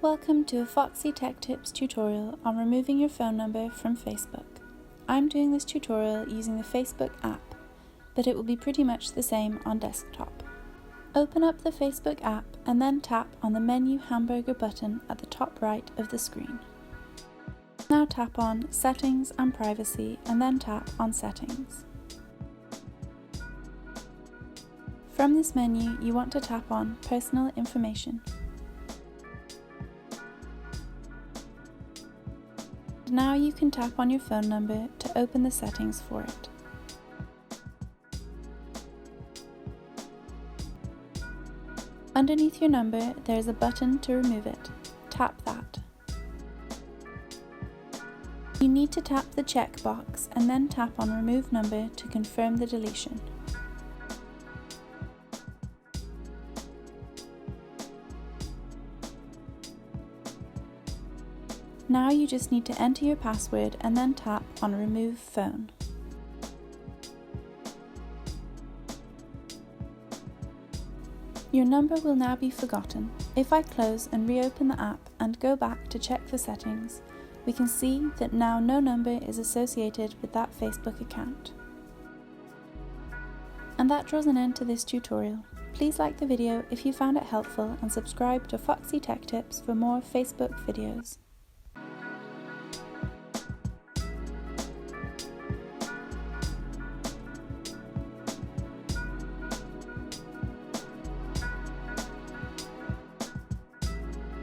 Welcome to a Foxy Tech Tips tutorial on removing your phone number from Facebook. I'm doing this tutorial using the Facebook app, but it will be pretty much the same on desktop. Open up the Facebook app and then tap on the menu hamburger button at the top right of the screen. Now tap on Settings and Privacy and then tap on Settings. From this menu, you want to tap on Personal Information. Now you can tap on your phone number to open the settings for it. Underneath your number, there is a button to remove it. Tap that. You need to tap the checkbox and then tap on Remove Number to confirm the deletion. Now you just need to enter your password and then tap on Remove Phone. Your number will now be forgotten. If I close and reopen the app and go back to check the settings, we can see that now no number is associated with that Facebook account. And that draws an end to this tutorial. Please like the video if you found it helpful and subscribe to Foxy Tech Tips for more Facebook videos.